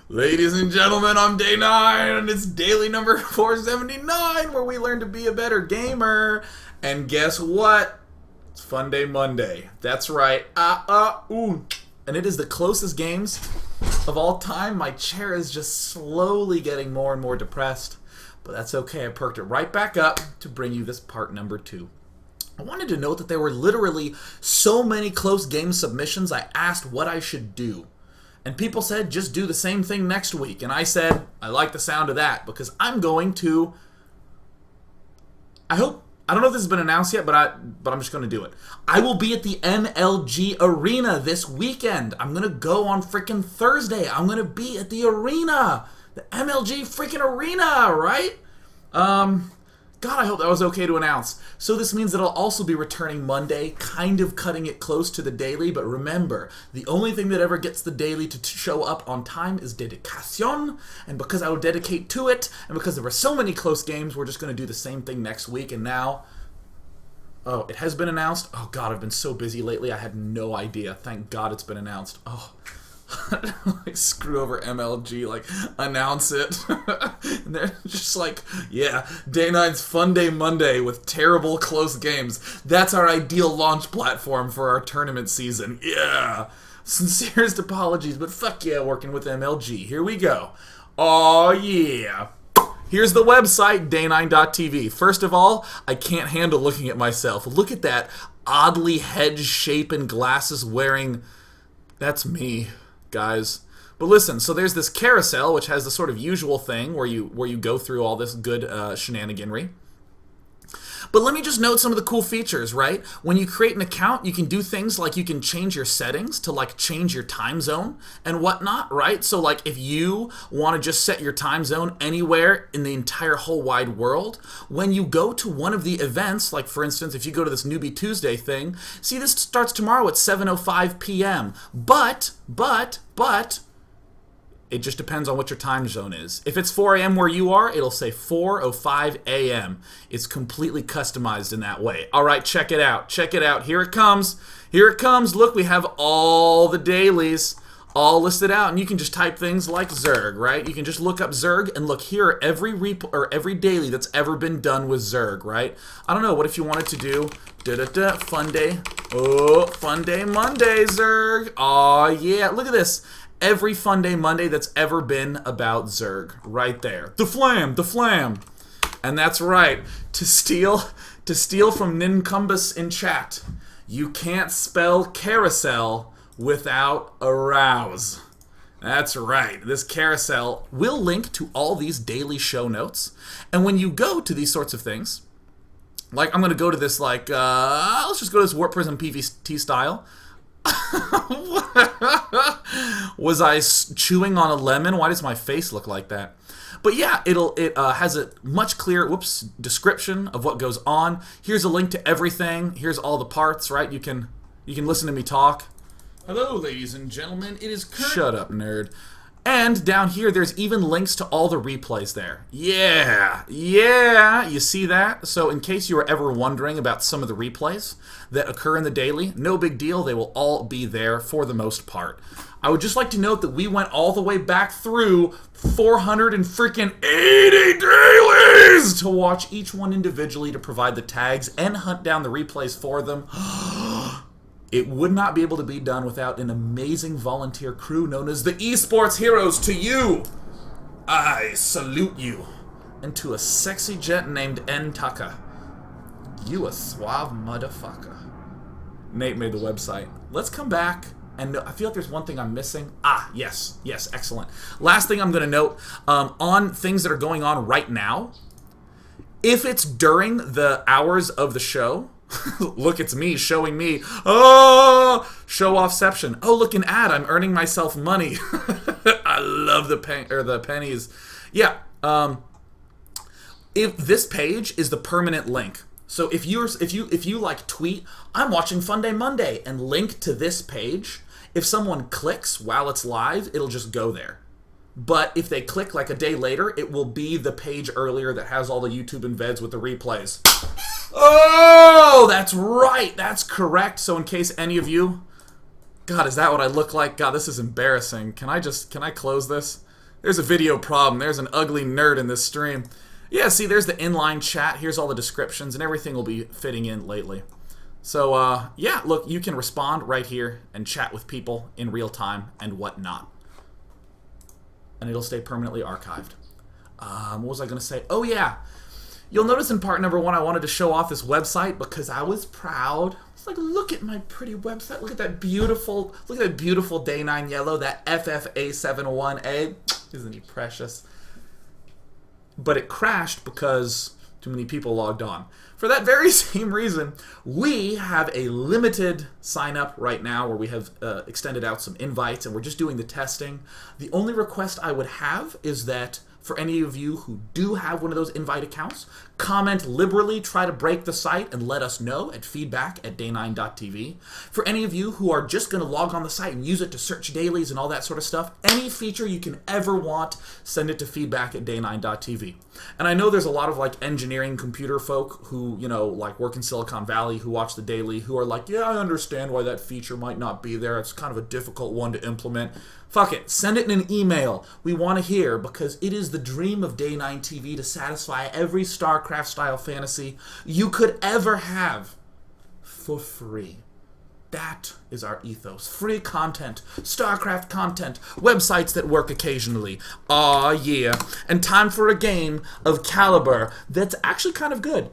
Ladies and gentlemen, I'm day 9, and it's daily number 479, where we learn to be a better gamer. And guess what? It's Funday Monday. That's right. Ooh. And it is the closest games of all time. My chair is just slowly getting more and more depressed. But that's okay. I perked it right back up to bring you this part number 2. I wanted to note that there were literally so many close game submissions, I asked what I should do. And people said, just do the same thing next week. And I said, I like the sound of that, because I'm going to... I don't know if this has been announced yet, but I'm just going to do it. I will be at the MLG Arena this weekend. I'm going to go on freaking Thursday. I'm going to be at the arena. The MLG freaking arena, right? God, I hope that was okay to announce. So this means that I'll also be returning Monday, kind of cutting it close to the daily, but remember, the only thing that ever gets the daily to show up on time is dedication, and because I will dedicate to it, and because there were so many close games, we're just going to do the same thing next week, and now... Oh, it has been announced? Oh God, I've been so busy lately, I had no idea. Thank God it's been announced. Oh... like, screw over MLG, like, announce it. And they're just like, yeah, day 9's Funday Monday with terrible close games. That's our ideal launch platform for our tournament season. Yeah. Sincerest apologies, but fuck yeah, working with MLG. Here we go. Oh yeah. Here's the website, day9.tv. First of all, I can't handle looking at myself. Look at that oddly hedge-shapen glasses wearing... That's me, guys. But listen, so there's this carousel, which has the sort of usual thing where you go through all this good shenaniganry. But let me just note some of the cool features, right? When you create an account, you can do things like you can change your settings to, like, change your time zone and whatnot, right? So, like, if you want to just set your time zone anywhere in the entire whole wide world, when you go to one of the events, like, for instance, if you go to this Newbie Tuesday thing, see, this starts tomorrow at 7:05 p.m., but, it just depends on what your time zone is. If it's 4 a.m. where you are, it'll say 4:05 a.m. It's completely customized in that way. All right, check it out. Check it out. Here it comes. Here it comes. Look, we have all the dailies all listed out, and you can just type things like Zerg, right? You can just look up Zerg and look here at every daily that's ever been done with Zerg, right? I don't know. What if you wanted to do Funday? Oh, Funday Monday, Zerg. Oh yeah, look at this. Every Funday Monday that's ever been about Zerg, right there. The flam. And that's right. To steal from Nincumbus in chat, you can't spell carousel without arouse. That's right. This carousel will link to all these daily show notes. And when you go to these sorts of things, like I'm going to go to this, like, let's just go to this Warp Prism PvT style. Was I chewing on a lemon? Why does my face look like that? But yeah, it has a much clearer description of what goes on. Here's a link to everything. Here's all the parts, right? You can listen to me talk. Hello, ladies and gentlemen. It is Kurt. Shut up, nerd. And down here, there's even links to all the replays there. Yeah, you see that? So in case you were ever wondering about some of the replays that occur in the daily, no big deal, they will all be there for the most part. I would just like to note that we went all the way back through 480 dailies to watch each one individually to provide the tags and hunt down the replays for them. It would not be able to be done without an amazing volunteer crew known as the Esports Heroes. To you, I salute you. And to a sexy gent named N. Tucker, you a suave motherfucker. Nate made the website. Let's come back, and I feel like there's one thing I'm missing. Yes, excellent. Last thing I'm going to note, on things that are going on right now, if it's during the hours of the show... Look, it's me showing me. Oh, show offception. Oh, look, an ad. I'm earning myself money. I love the pennies. Yeah. If this page is the permanent link. So if you like tweet, I'm watching Funday Monday and link to this page, if someone clicks while it's live, it'll just go there. But if they click like a day later, it will be the page earlier that has all the YouTube embeds with the replays. Oh, that's right. That's correct. So in case any of you... God, is that what I look like? God, this is embarrassing. Can I close this? There's a video problem. There's an ugly nerd in this stream. Yeah, see, there's the inline chat. Here's all the descriptions, and everything will be fitting in lately. So, yeah, look, you can respond right here and chat with people in real time and whatnot. And it'll stay permanently archived. What was I going to say? Oh, yeah. You'll notice in part number 1 I wanted to show off this website because I was proud. It's like, look at my pretty website. Look at that beautiful day 9 yellow, that FFA71A. Isn't he precious? But it crashed because too many people logged on. For that very same reason, we have a limited sign-up right now where we have extended out some invites and we're just doing the testing. The only request I would have is that for any of you who do have one of those invite accounts, comment liberally, try to break the site, and let us know at feedback@day9.tv. For any of you who are just going to log on the site and use it to search dailies and all that sort of stuff, any feature you can ever want, send it to feedback@day9.tv. And I know there's a lot of like engineering computer folk who, you know, like work in Silicon Valley, who watch the daily, who are like, yeah, I understand why that feature might not be there. It's kind of a difficult one to implement. Fuck it. Send it in an email. We want to hear, because it is the dream of Day 9 TV to satisfy every StarCraft-style fantasy you could ever have for free. That is our ethos. Free content, StarCraft content, websites that work occasionally. Aw, yeah. And time for a game of caliber that's actually kind of good.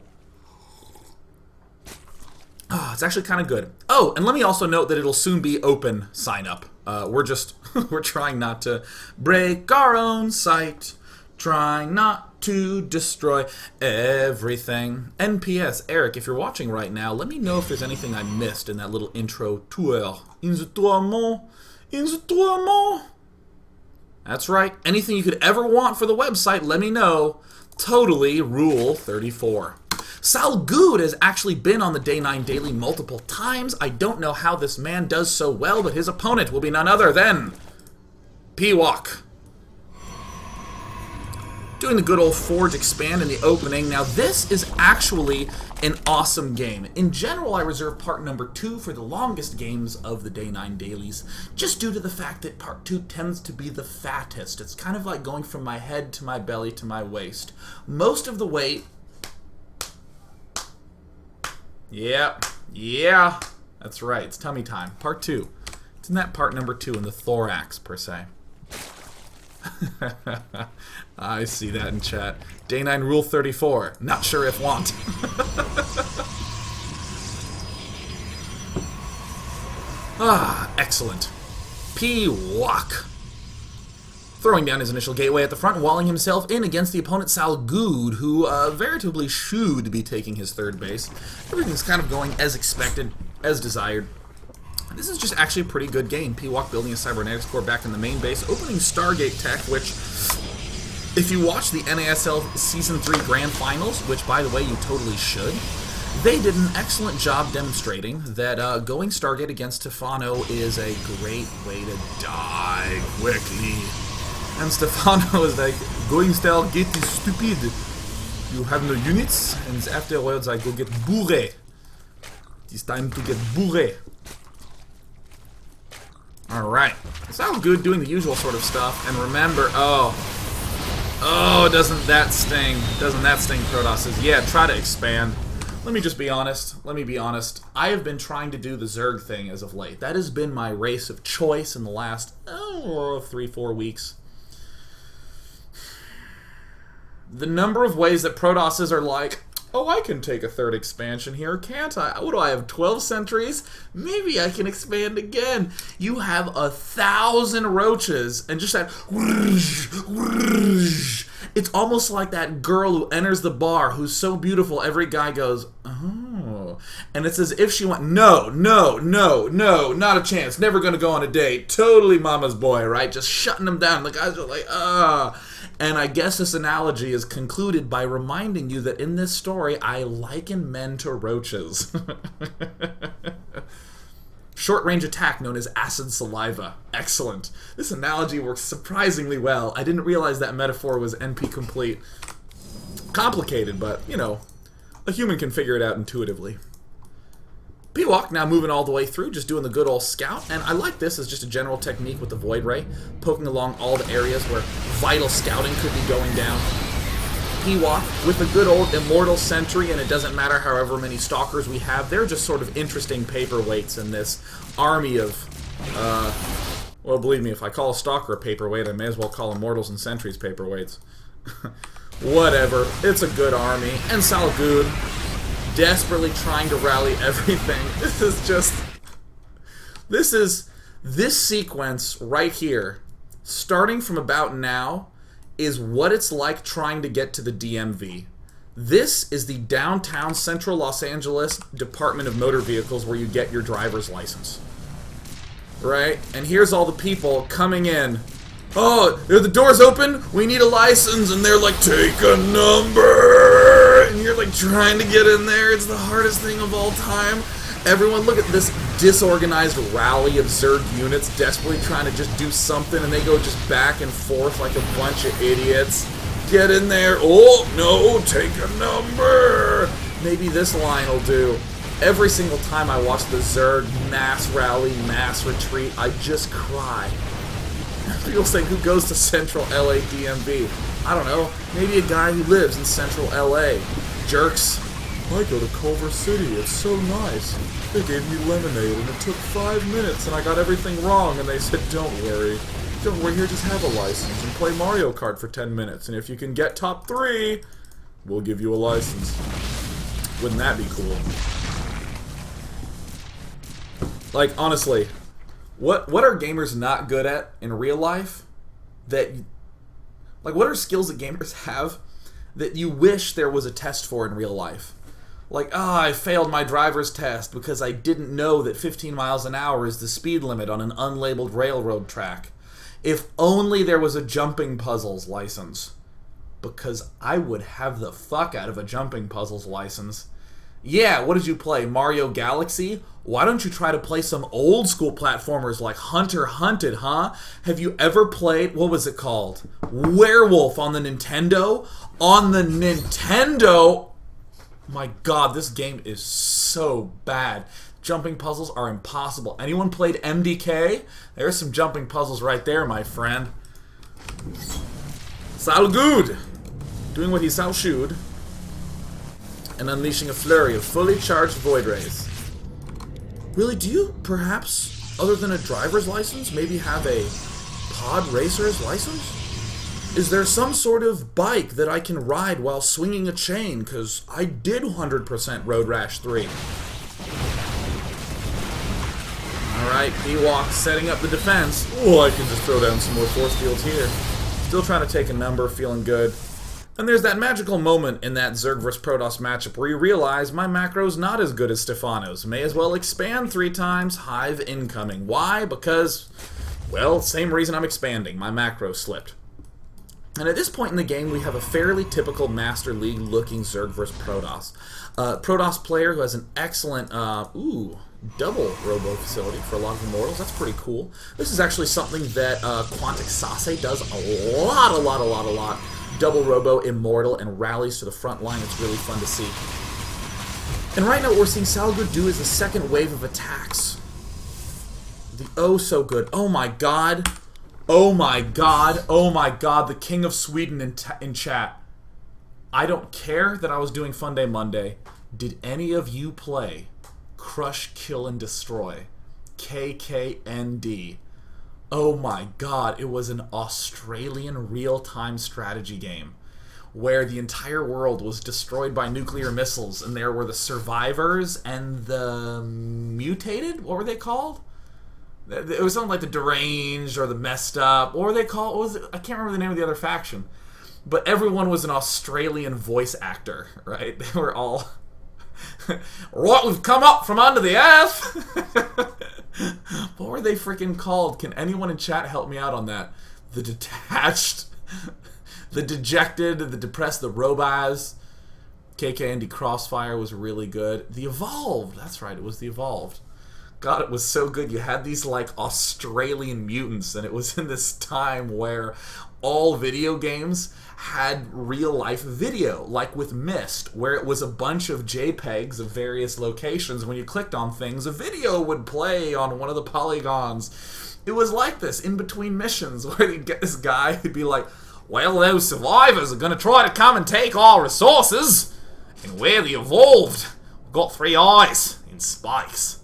Oh, it's actually kind of good. Oh, and let me also note that it'll soon be open sign up. We're trying not to break our own site, trying not to destroy everything. NPS, Eric, if you're watching right now, let me know if there's anything I missed in that little intro tour. In the tourment, in the tourment. That's right. Anything you could ever want for the website, let me know. Totally Rule 34. Sal Good has actually been on the Day 9 Daily multiple times. I don't know how this man does so well, but his opponent will be none other than P2 doing the good old Forge Expand in the opening. Now, this is actually an awesome game. In general, I reserve part number 2 for the longest games of the Day 9 Dailies, just due to the fact that part 2 tends to be the fattest. It's kind of like going from my head to my belly to my waist. Most of the weight... Yeah, that's right. It's tummy time. Part 2. It's in that part number 2 in the thorax, per se. I see that in chat. Day 9 Rule 34. Not sure if want. Excellent. P2 throwing down his initial gateway at the front, walling himself in against the opponent Sal Good, who veritably should be taking his third base. Everything's kind of going as expected, as desired. This is just actually a pretty good game. P2 building a cybernetics core back in the main base, opening Stargate tech, which, if you watch the NASL Season 3 Grand Finals, which, by the way, you totally should, they did an excellent job demonstrating that going Stargate against Stefano is a great way to die quickly. And Stefano is like, going Stargate is stupid. You have no units, and afterwards I go get bourré. It's time to get bourré. Alright. It's all good doing the usual sort of stuff. And remember, doesn't that sting? Doesn't that sting, Protoss? Yeah, try to expand. Let me just be honest. Let me be honest. I have been trying to do the Zerg thing as of late. That has been my race of choice in the last 3-4 weeks. The number of ways that Protosses are like, oh, I can take a third expansion here, can't I? What do I have, 12 sentries? Maybe I can expand again. You have 1,000 roaches, and just that whoosh, whoosh. It's almost like that girl who enters the bar who's so beautiful, every guy goes, oh. And it's as if she went, no, not a chance, never gonna go on a date. Totally mama's boy, right? Just shutting them down. The guys are like, And I guess this analogy is concluded by reminding you that in this story, I liken men to roaches. Short-range attack known as acid saliva. Excellent. This analogy works surprisingly well. I didn't realize that metaphor was NP complete. Complicated, but, you know, a human can figure it out intuitively. P-Walk now moving all the way through, just doing the good old scout. And I like this as just a general technique with the Void Ray, poking along all the areas where vital scouting could be going down. P-Walk with a good old Immortal Sentry, and it doesn't matter however many Stalkers we have. They're just sort of interesting paperweights in this army of, well, believe me, if I call a Stalker a paperweight, I may as well call Immortals and Sentries paperweights. Whatever. It's a good army. And Salagud, desperately trying to rally everything. This sequence right here, starting from about now, is what it's like trying to get to the DMV. This is the downtown central Los Angeles Department of Motor Vehicles where you get your driver's license. Right? And here's all the people coming in. Oh, are the doors open? We need a license. And they're like, take a number. And you're like trying to get in there. It's the hardest thing of all time. Everyone, look at this disorganized rally of Zerg units desperately trying to just do something, and they go just back and forth like a bunch of idiots. Get in there. Oh, no, take a number. Maybe this line will do. Every single time I watch the Zerg mass rally, mass retreat, I just cry. People say, who goes to Central LA DMV? I don't know. Maybe a guy who lives in Central LA. Jerks. I go to Culver City. It's so nice. They gave me lemonade, and it took 5 minutes, and I got everything wrong, and they said, don't worry. Don't worry, here, just have a license and play Mario Kart for 10 minutes, and if you can get top 3, we'll give you a license. Wouldn't that be cool? Like, honestly, what are gamers not good at in real life that, like, what are skills that gamers have that you wish there was a test for in real life? Like, I failed my driver's test because I didn't know that 15 miles an hour is the speed limit on an unlabeled railroad track. If only there was a jumping puzzles license. Because I would have the fuck out of a jumping puzzles license. Yeah, what did you play? Mario Galaxy? Why don't you try to play some old school platformers like Hunter Hunted, huh? Have you ever played, what was it called? Werewolf on the Nintendo? On the Nintendo? My god, this game is so bad. Jumping puzzles are impossible. Anyone played MDK? There's some jumping puzzles right there, my friend. Salagud! Doing what he should. And unleashing a flurry of fully charged Void Rays. Really, do you, perhaps, other than a driver's license, maybe have a pod racer's license? Is there some sort of bike that I can ride while swinging a chain? Because I did 100% Road Rash 3. Alright, P-Walk setting up the defense. Oh, I can just throw down some more force fields here. Still trying to take a number, feeling good. And there's that magical moment in that Zerg vs Protoss matchup where you realize my macro's not as good as Stefano's. May as well expand 3 times, Hive incoming. Why? Because, well, same reason I'm expanding. My macro slipped. And at this point in the game, we have a fairly typical Master League-looking Zerg vs Protoss. Protoss player who has an excellent, double robo facility for a lot of Immortals. That's pretty cool. This is actually something that Quantic Sase does a lot. Double robo, Immortal, and rallies to the front line. It's really fun to see. And right now what we're seeing Salagud do is the second wave of attacks. The oh so good. Oh my god. Oh my god. Oh my god. The King of Sweden in chat. I don't care that I was doing Funday Monday. Did any of you play Crush, Kill, and Destroy? KKND. Oh my god, it was an Australian real-time strategy game where the entire world was destroyed by nuclear missiles, and there were the survivors and the mutated? What were they called? It was something like the deranged or the messed up. What were they called? What was it? I can't remember the name of the other faction. But everyone was an Australian voice actor, right? They were all... What, we've come up from under the earth? What were they freaking called? Can anyone in chat help me out on that? The detached, the dejected, the depressed, the robaz. KK Andy Crossfire was really good. The Evolved, that's right, it was the Evolved. God, it was so good. You had these, like, Australian mutants, and it was in this time where all video games had real-life video, like with Myst, where it was a bunch of JPEGs of various locations. When you clicked on things, a video would play on one of the polygons. It was like this in between missions, where you'd get this guy who'd be like, well, those survivors are going to try to come and take our resources, and we're the evolved. We've got 3 eyes and spikes.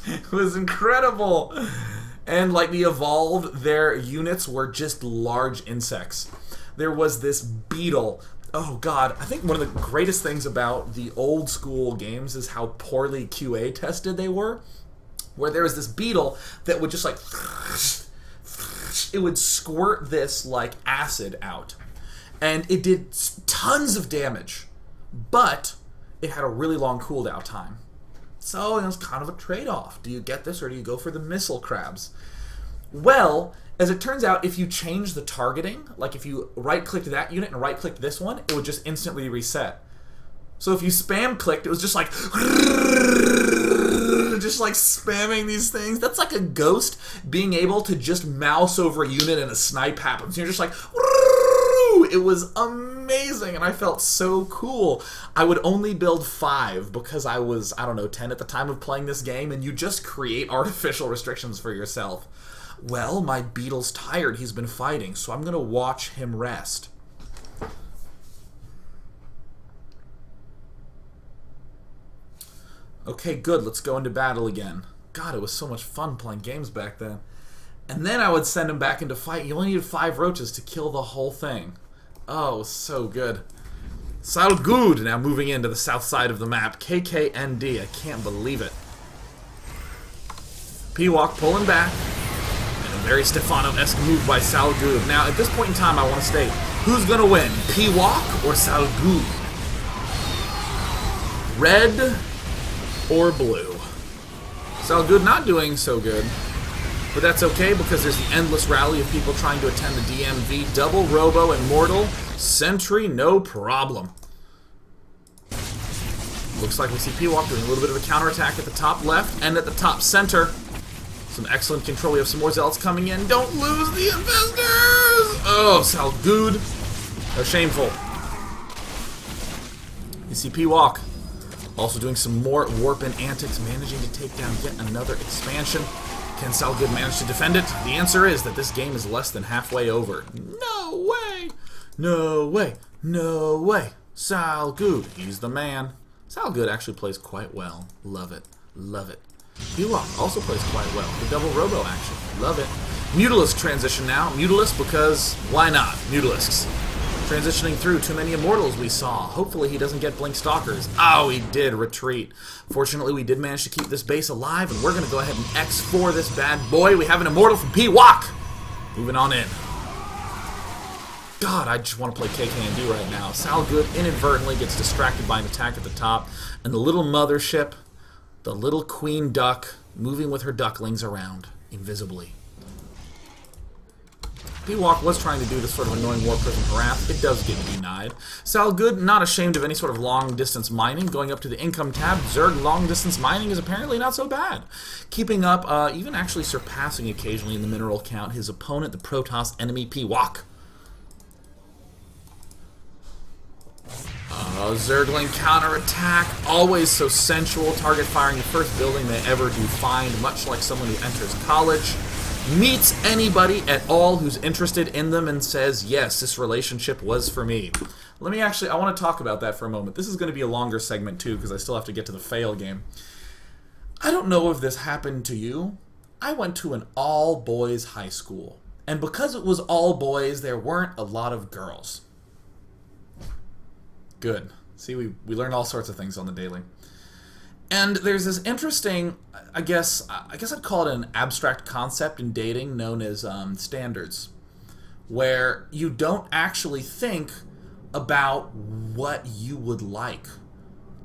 It was incredible. And like the evolved, their units were just large insects. There was this beetle. Oh god, I think one of the greatest things about the old school games is how poorly QA tested they were. Where there was this beetle that would just like, it would squirt this like acid out. And it did tons of damage. But it had a really long cooldown time. So it was kind of a trade-off. Do you get this or do you go for the missile crabs? Well, as it turns out, if you change the targeting, like if you right-clicked that unit and right-clicked this one, it would just instantly reset. So if you spam-clicked, it was just like spamming these things. That's like a ghost being able to just mouse over a unit and a snipe happens. You're just like, it was amazing, and I felt so cool. I would only build 5 because I was, I don't know, 10 at the time of playing this game, and you just create artificial restrictions for yourself. Well, my beetle's tired. He's been fighting, so I'm going to watch him rest. Okay, good. Let's go into battle again. God, it was so much fun playing games back then. And then I would send him back into fight. You only needed 5 roaches to kill the whole thing. Oh, it was so good. Salgood now moving into the south side of the map. KKND. I can't believe it. P-Walk pulling back. And a very Stefano-esque move by Salgood. Now, at this point in time, I want to state, who's going to win? P-Walk or Salgood? Red or blue? Salgood not doing so good. But that's okay, because there's the endless rally of people trying to attend the DMV. Double, Robo, and Mortal. Sentry, no problem. Looks like we see P-Walk doing a little bit of a counterattack at the top left and at the top center. Some excellent control. We have some more Zealots coming in. Don't lose the investors! Oh, Salgood. Oh, shameful. You see P-Walk also doing some more warp and antics, managing to take down yet another expansion. Can Salgood manage to defend it? The answer is that this game is less than halfway over. No way! No way! No way! Salgood, he's the man. Salgood actually plays quite well. Love it. Love it. P-Walk also plays quite well. The double robo action. Love it. Mutalisk transition now. Mutalisk because why not? Mutalisks. Transitioning through too many immortals we saw. Hopefully he doesn't get blink stalkers. Oh, he did retreat. Fortunately, we did manage to keep this base alive, and we're going to go ahead and X4 this bad boy. We have an immortal from P-Walk. Moving on in. God, I just want to play KKND right now. Salgood inadvertently gets distracted by an attack at the top, and the little mothership, the little queen duck, moving with her ducklings around invisibly. P-Walk was trying to do this sort of annoying Warp Prism harass. It does get denied. Salgood, not ashamed of any sort of long-distance mining. Going up to the income tab, Zerg long-distance mining is apparently not so bad. Keeping up, even actually surpassing occasionally in the mineral count, his opponent, the Protoss enemy P-Walk. Zergling counterattack, always so sensual. Target firing the first building they ever do find, much like someone who enters college. Meets anybody at all who's interested in them and says, yes, this relationship was for me. Let me actually, I want to talk about that for a moment. This is going to be a longer segment too, because I still have to get to the fail game. I don't know if this happened to you. I went to an all-boys high school. And because it was all boys, there weren't a lot of girls. Good. See, we learned all sorts of things on the daily. And there's this interesting, I guess I'd call it an abstract concept in dating known as standards, where you don't actually think about what you would like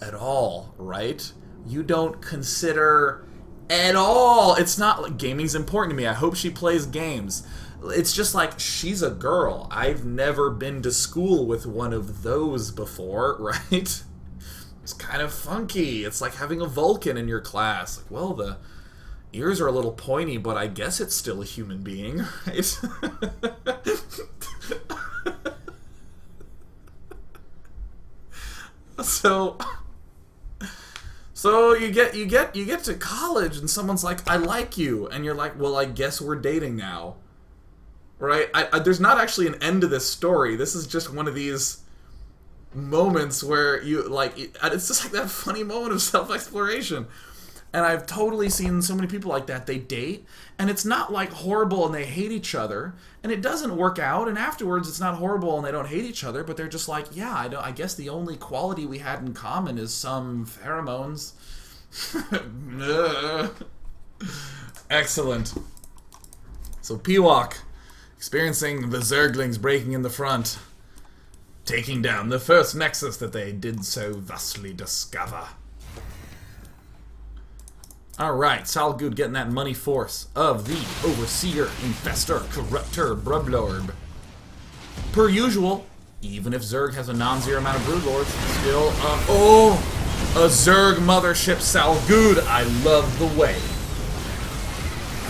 at all, right? You don't consider at all. It's not like gaming's important to me. I hope she plays games. It's just like, she's a girl. I've never been to school with one of those before, right? It's kind of funky. It's like having a Vulcan in your class. Like, well, the ears are a little pointy, but I guess it's still a human being, right? So you get to college and someone's like, I like you, and you're like, well, I guess we're dating now, right? There's not actually an end to this story. This is just one of these moments where you like, it's just like that funny moment of self-exploration. And I've totally seen so many people like that. They date, and it's not like horrible and they hate each other, and it doesn't work out, and afterwards it's not horrible and they don't hate each other, but they're just like, yeah, I guess the only quality we had in common is some pheromones. Excellent. So P2 experiencing the Zerglings breaking in the front, taking down the first nexus that they did so thusly discover. Alright, Salgood getting that money force of the Overseer, Infestor, Corruptor, Brublord. Per usual, even if Zerg has a non-zero amount of Broodlords, still, a Zerg mothership Salgood. I love the way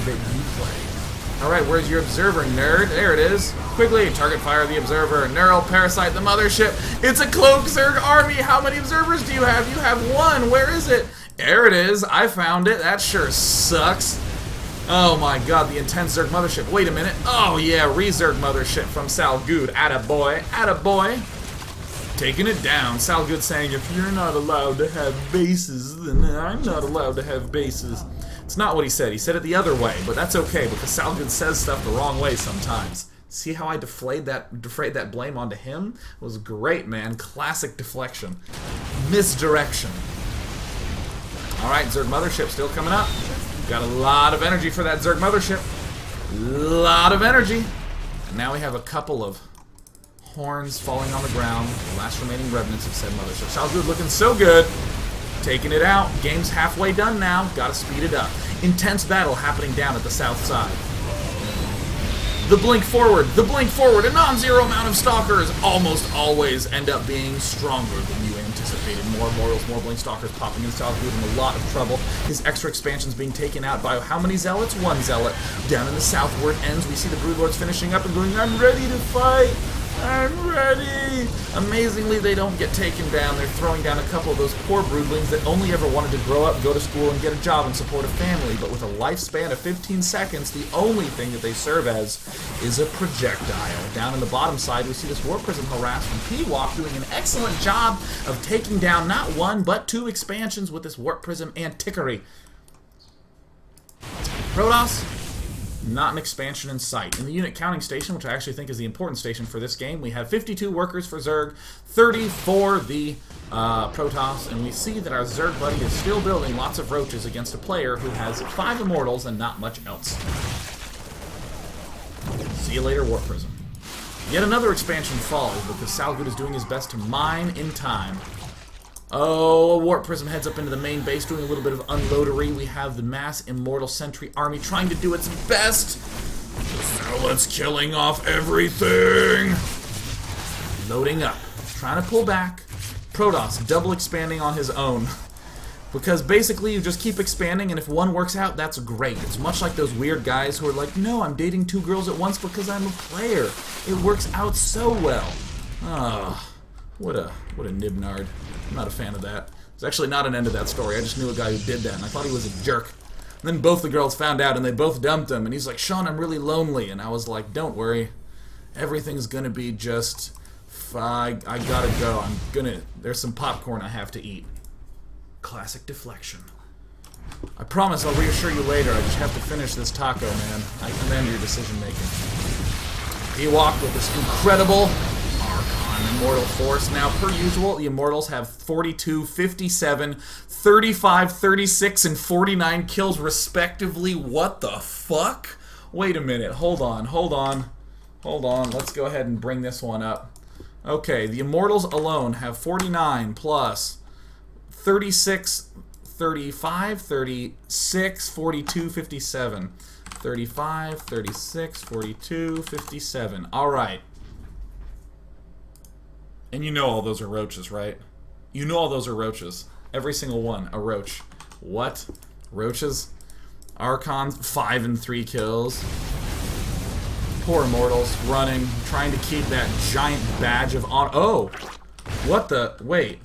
that you play. Alright, where's your observer, nerd? There it is. Quickly, target fire the observer. Neural parasite the mothership. It's a cloak Zerg army. How many observers do you have? You have one. Where is it? There it is. I found it. That sure sucks. Oh my god, the intense Zerg mothership. Wait a minute. Oh yeah, Rezerg mothership from Salgood. Attaboy. Attaboy. Taking it down. Salgood saying, if you're not allowed to have bases, then I'm not allowed to have bases. It's not what he said. He said it the other way, but that's okay because Salgood says stuff the wrong way sometimes. See how I defrayed that blame onto him? It was great, man. Classic deflection. Misdirection. Alright, Zerg Mothership still coming up. Got a lot of energy for that Zerg Mothership. Lot of energy. And now we have a couple of horns falling on the ground. The last remaining remnants of said Mothership. Salgood looking so good. Taking it out. Game's halfway done now. Gotta speed it up. Intense battle happening down at the south side. The blink forward. The blink forward. A non-zero amount of stalkers almost always end up being stronger than you anticipated. More mortals, more blink stalkers popping in. Salgood in a lot of trouble. His extra expansions being taken out by how many zealots? One zealot. Down in the southward ends, we see the Broodlords finishing up and going, I'm ready to fight. I'm ready! Amazingly, they don't get taken down. They're throwing down a couple of those poor broodlings that only ever wanted to grow up, go to school, and get a job and support a family. But with a lifespan of 15 seconds, the only thing that they serve as is a projectile. Down in the bottom side, we see this Warp Prism harass from P2 doing an excellent job of taking down not one, but two expansions with this Warp Prism antiquary. Protoss? Not an expansion in sight. In the unit counting station, which I actually think is the important station for this game, we have 52 workers for Zerg, 30 for the Protoss, and we see that our Zerg buddy is still building lots of roaches against a player who has 5 immortals and not much else. See you later, Warp Prism. Yet another expansion falls because Salgood is doing his best to mine in time. Oh, a Warp Prism heads up into the main base, doing a little bit of unloadery. We have the mass Immortal Sentry army trying to do its best. Now it's killing off everything. Loading up. Trying to pull back. Protoss double expanding on his own. Because basically you just keep expanding, and if one works out, that's great. It's much like those weird guys who are like, no, I'm dating 2 girls at once because I'm a player. It works out so well. Ah. What a nibnard. I'm not a fan of that. There's actually not an end to that story. I just knew a guy who did that, and I thought he was a jerk. And then both the girls found out, and they both dumped him, and he's like, Sean, I'm really lonely. And I was like, don't worry. Everything's gonna be just... I gotta go. There's some popcorn I have to eat. Classic deflection. I promise I'll reassure you later. I just have to finish this taco, man. I commend your decision-making. P2 with this incredible... Immortal force. Now, per usual, the Immortals have 42, 57, 35, 36, and 49 kills respectively. What the fuck? Wait a minute. Hold on. Let's go ahead and bring this one up. Okay, the Immortals alone have 49 plus 36, 35, 36, 42, 57. 35, 36, 42, 57. All right. And you know all those are roaches, right? You know all those are roaches. Every single one, a roach. What? Roaches? Archons, 5 and 3 kills. Poor Immortals, running, trying to keep that giant badge of honor. Oh! What the? Wait.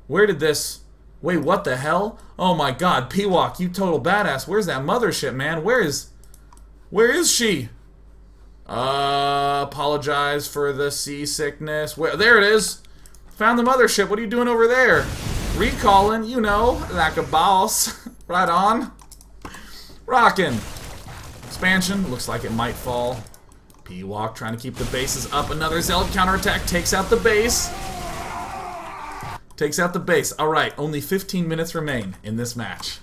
Where did this... Wait, what the hell? Oh my god, P-Walk, you total badass. Where's that mothership, man? Where is she? Apologize for the seasickness. There it is! Found the mothership. What are you doing over there? Recalling, you know, like a boss. Right on. Rockin'. Expansion. Looks like it might fall. P-Walk trying to keep the bases up. Another Zealot counterattack. Takes out the base. Takes out the base. Alright, only 15 minutes remain in this match.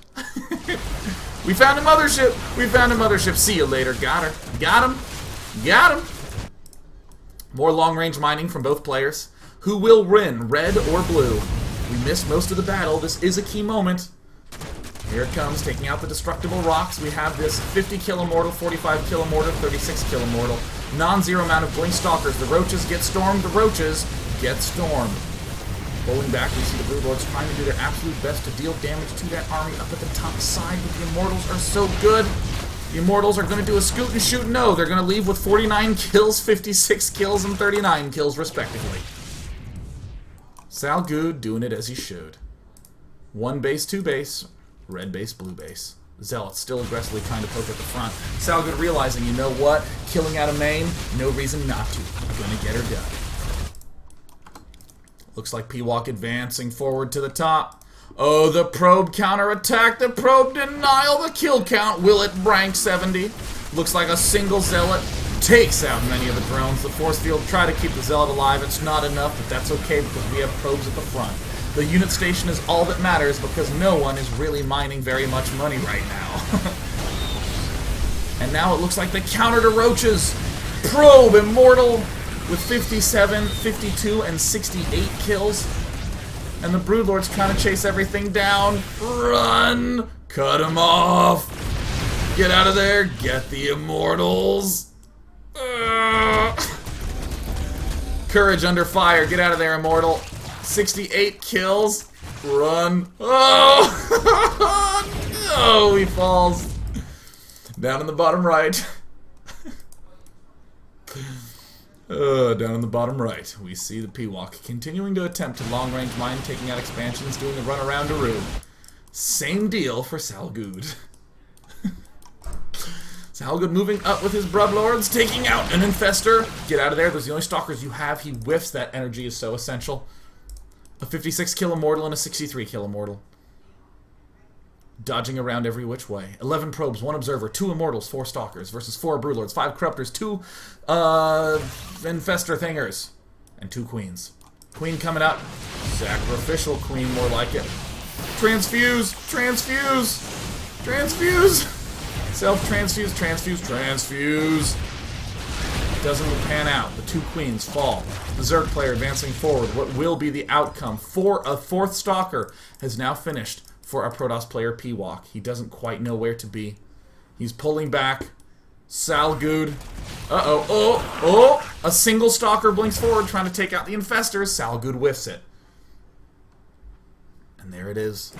We found a mothership. We found a mothership. See you later. Got her. Got him. Got him. More long-range mining from both players. Who will win, red or blue? We missed most of the battle. This is a key moment. Here it comes, taking out the destructible rocks. We have this 50 kill immortal, 45 kill immortal, 36 kill immortal. Non-zero amount of blink stalkers. The roaches get stormed. The roaches get stormed. Pulling back, we see the Brood Lords trying to do their absolute best to deal damage to that army up at the top side, but the Immortals are so good. The Immortals are going to do a scoot and shoot. No, they're going to leave with 49 kills, 56 kills, and 39 kills, respectively. Sal Good doing it as he should. 1 base, 2 base, red base, blue base. Zealots still aggressively trying to poke at the front. Sal Good realizing, you know what? Killing out a main, no reason not to. I'm going to get her done. Looks like P-Walk advancing forward to the top. Oh, the probe counterattack, the probe denial, the kill count. Will it rank 70? Looks like a single Zealot takes out many of the drones. The force field try to keep the Zealot alive. It's not enough, but that's okay because we have probes at the front. The unit station is all that matters because no one is really mining very much money right now. And now it looks like the counter to roaches. Probe Immortal with 57, 52, and 68 kills. And the Broodlords trying to chase everything down. Run! Cut him off! Get out of there! Get the Immortals! Courage under fire. Get out of there, Immortal. 68 kills. Run. Oh! No, he falls. Down in the bottom right. Down in the bottom right, we see the P-Walk continuing to attempt to long-range mine, taking out expansions, doing a run around a room. Same deal for Sal Good. Sal Good moving up with his Broodlords, taking out an Infestor. Get out of there, those are the only stalkers you have. He whiffs, that energy is so essential. A 56 kill Immortal and a 63 kill Immortal. Dodging around every which way. 11 probes, 1 observer, 2 Immortals, 4 stalkers versus 4 Broodlords, 5 corruptors, 2 infestor thingers, and 2 queens. Queen coming up. Sacrificial queen, more like it. Transfuse! Transfuse! Transfuse! Self-transfuse, transfuse, transfuse. Doesn't pan out. The 2 queens fall. The Zerg player advancing forward. What will be the outcome? A 4th stalker has now finished for our Protoss player P-Walk. He doesn't quite know where to be. He's pulling back. Sal Good. Uh-oh. Oh! Oh! A single stalker blinks forward trying to take out the infestors. Sal Good whiffs it. And there it is.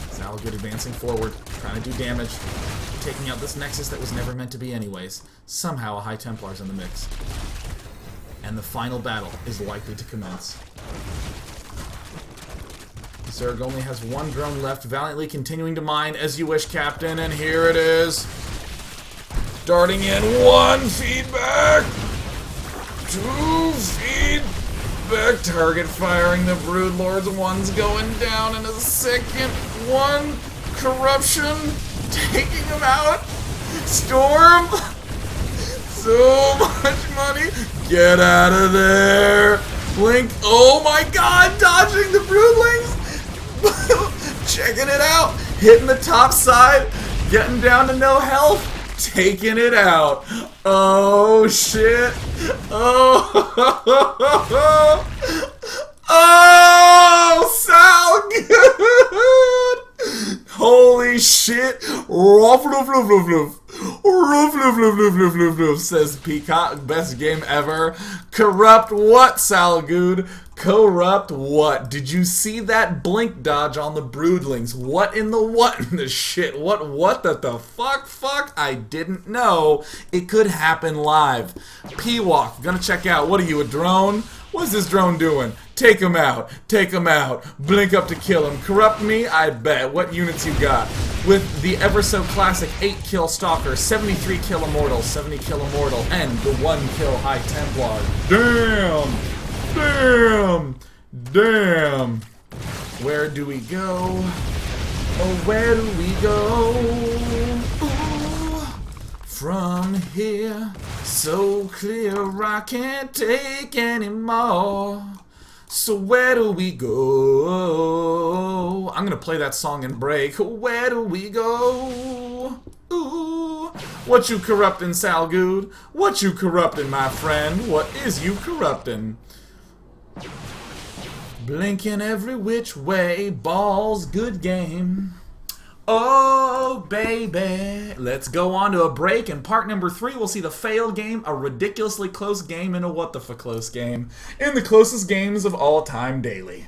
Sal Good advancing forward, trying to do damage. Taking out this Nexus that was never meant to be anyways. Somehow a High Templar's in the mix. And the final battle is likely to commence. Zerg only has 1 drone left, valiantly continuing to mine as you wish, Captain, and here it is. Darting in 1 feedback, 2 feedback, target firing the Broodlords, 1's going down in a second, 1 corruption, taking him out, Storm, so much money, get out of there, Blink, oh my god, dodging the Broodlings, checking it out, hitting the top side, getting down to no health, taking it out. Oh shit. Oh, oh, Sal Good. Holy shit. Ruff, ruff, ruff, ruff, ruff. Roof, roof, roof, roof, roof, roof, roof, says Peacock. Best game ever. Corrupt what, Salgood? Corrupt what? Did you see that blink dodge on the broodlings? What in the shit? What the fuck? I didn't know it could happen live. P-Walk, gonna check out. What are you, a drone? What's this drone doing? Take him out. Take him out. Blink up to kill him. Corrupt me? I bet. What units you got? With the ever so classic 8-kill Stalker, 73-kill Immortal, 70-kill Immortal, and the 1-kill High Templar. Damn! Damn! Damn! Where do we go? Oh, where do we go? Ooh, from here, so clear I can't take anymore. So where do we go? I'm gonna play that song and break. Where do we go? Ooh. What you corrupting, Salgood? What you corrupting, my friend? What is you corrupting? Blinking every which way, balls, good game. Oh, baby. Let's go on to a break. In part number 3, we'll see the fail game, a ridiculously close game, and a what-the-fuck close game. In the closest games of all time daily.